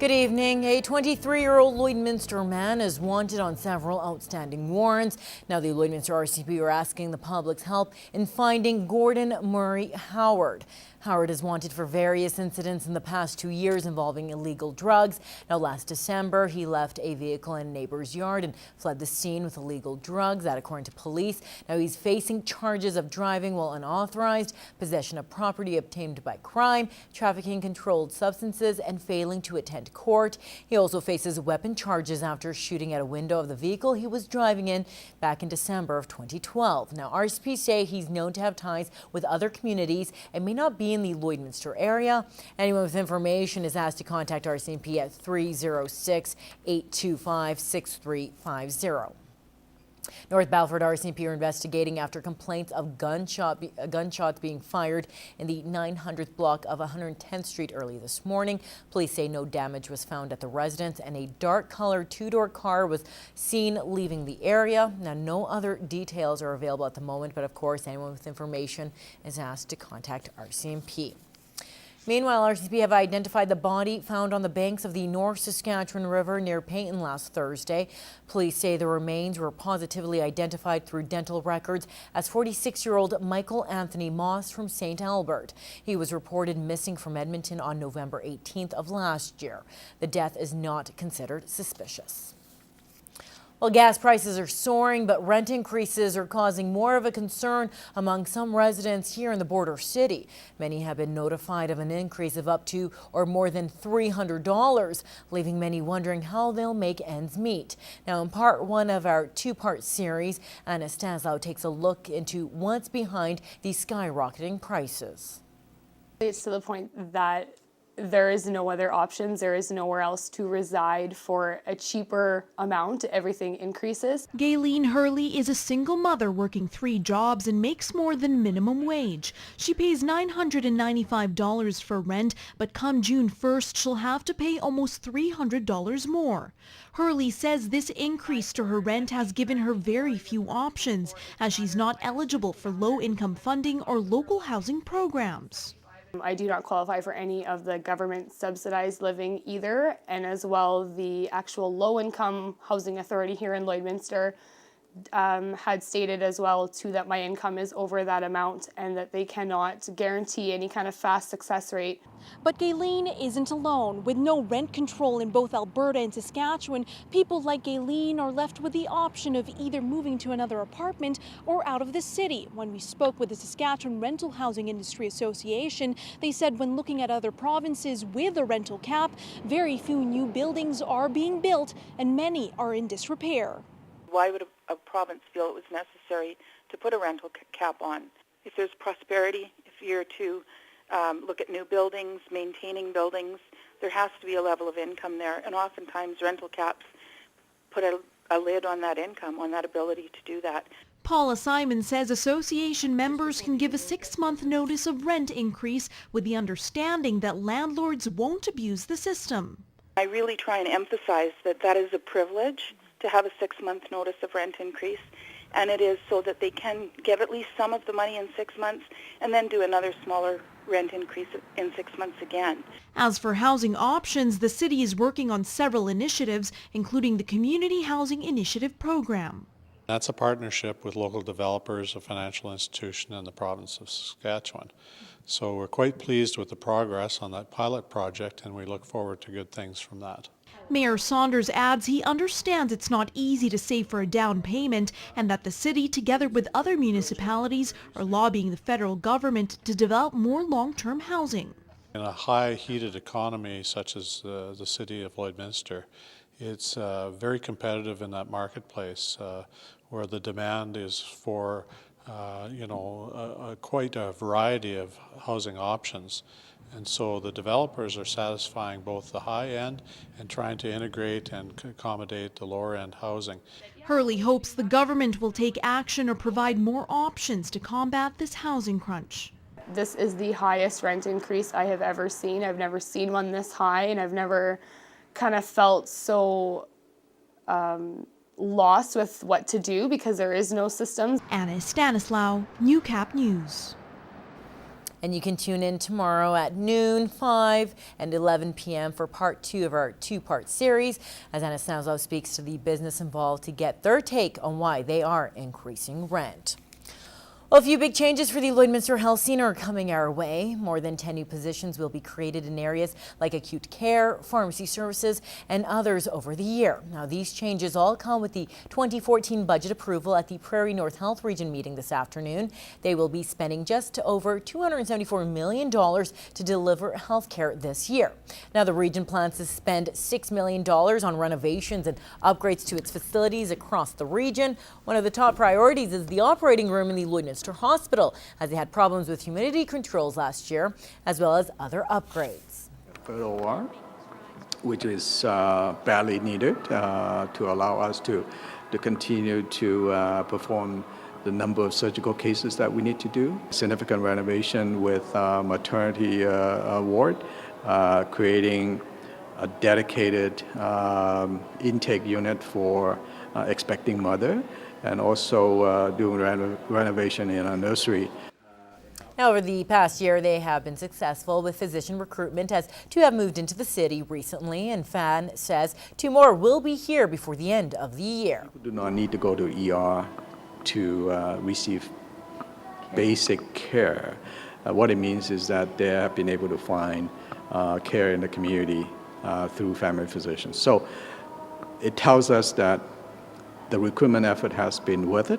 Good evening. A 23-year-old Lloydminster man is wanted on several outstanding warrants. Now, the Lloydminster RCMP are asking the public's help in finding Gordon Murray Howard. Howard is wanted for various incidents in the past 2 years involving illegal drugs. Now, last December, he left a vehicle in a neighbor's yard and fled the scene with illegal drugs, that according to police. Now, he's facing charges of driving while unauthorized, possession of property obtained by crime, trafficking controlled substances, and failing to attend court. He also faces weapon charges after shooting at a window of the vehicle he was driving in back in December of 2012. Now, RCMP say he's known to have ties with other communities and may not be in the Lloydminster area. Anyone with information is asked to contact RCMP at 306-825-6350. North Battleford RCMP are investigating after complaints of gunshots being fired in the 900th block of 110th Street early this morning. Police say no damage was found at the residence and a dark-colored two-door car was seen leaving the area. Now, no other details are available at the moment, but of course, anyone with information is asked to contact RCMP. Meanwhile, RCMP have identified the body found on the banks of the North Saskatchewan River near Payton last Thursday. Police say the remains were positively identified through dental records as 46-year-old Michael Anthony Moss from St. Albert. He was reported missing from Edmonton on November 18th of last year. The death is not considered suspicious. Well, gas prices are soaring, but rent increases are causing more of a concern among some residents here in the border city. Many have been notified of an increase of up to or more than $300, leaving many wondering how they'll make ends meet. Now, in part one of our two-part series, Anna Staslow takes a look into what's behind these skyrocketing prices. It's to the point that there is no other options. There is nowhere else to reside for a cheaper amount. Everything increases. Gaylene Herle is a single mother working 3 jobs and makes more than minimum wage. She pays $995 for rent, but come June 1st, she'll have to pay almost $300 more. Herle says this increase to her rent has given her very few options, as she's not eligible for low-income funding or local housing programs. I do not qualify for any of the government subsidized living either, and as well the actual low-income housing authority here in Lloydminster had stated as well too that my income is over that amount and that they cannot guarantee any kind of fast success rate. But Gaylene isn't alone. With no rent control in both Alberta and Saskatchewan, people like Gaylene are left with the option of either moving to another apartment or out of the city. When we spoke with the Saskatchewan Rental Housing Industry Association, they said when looking at other provinces with a rental cap, very few new buildings are being built and many are in disrepair. Why would a province feel it was necessary to put a rental cap on? If there's prosperity, if you're to look at new buildings, maintaining buildings, there has to be a level of income there. And oftentimes rental caps put a lid on that income, on that ability to do that. Paula Simon says association members can give a 6-month notice of rent increase with the understanding that landlords won't abuse the system. I really try and emphasize that that is a privilege to have a 6-month notice of rent increase, and it is so that they can give at least some of the money in 6 months and then do another smaller rent increase in 6 months again. As for housing options, the city is working on several initiatives, including the Community Housing Initiative program. That's a partnership with local developers, a financial institution, and the province of Saskatchewan. So we're quite pleased with the progress on that pilot project, and we look forward to good things from that. Mayor Saunders adds he understands it's not easy to save for a down payment and that the city, together with other municipalities, are lobbying the federal government to develop more long-term housing. In a high heated economy such as the city of Lloydminster, it's very competitive in that marketplace where the demand is for quite a variety of housing options. And so the developers are satisfying both the high end and trying to integrate and accommodate the lower end housing. Herle hopes the government will take action or provide more options to combat this housing crunch. This is the highest rent increase I have ever seen. I've never seen one this high, and I've never kind of felt so lost with what to do because there is no system. Anna Stanislaw, Newcap News. And you can tune in tomorrow at noon, 5 and 11 p.m. for part 2 of our 2-part series, as Anna Snowslow speaks to the business involved to get their take on why they are increasing rent. Well, a few big changes for the Lloydminster health scene are coming our way. More than 10 new positions will be created in areas like acute care, pharmacy services, and others over the year. Now, these changes all come with the 2014 budget approval at the Prairie North Health Region meeting this afternoon. They will be spending just over $274 million to deliver health care this year. Now, the region plans to spend $6 million on renovations and upgrades to its facilities across the region. One of the top priorities is the operating room in the Lloydminster Hospital, as they had problems with humidity controls last year, as well as other upgrades. OR, which is badly needed to allow us to continue to perform the number of surgical cases that we need to do. Significant renovation with maternity ward, creating a dedicated intake unit for expecting mother, and also doing renovation in our nursery. Now, over the past year, they have been successful with physician recruitment, as 2 have moved into the city recently, and Fan says 2 more will be here before the end of the year. People do not need to go to ER to receive basic care. What it means is that they have been able to find care in the community through family physicians. So it tells us that the recruitment effort has been worth it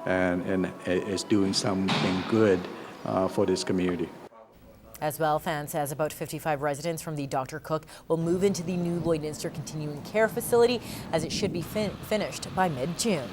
and is doing something good for this community. As well, Fan says about 55 residents from the Dr. Cook will move into the new Lloydminster Continuing Care Facility, as it should be finished by mid-June.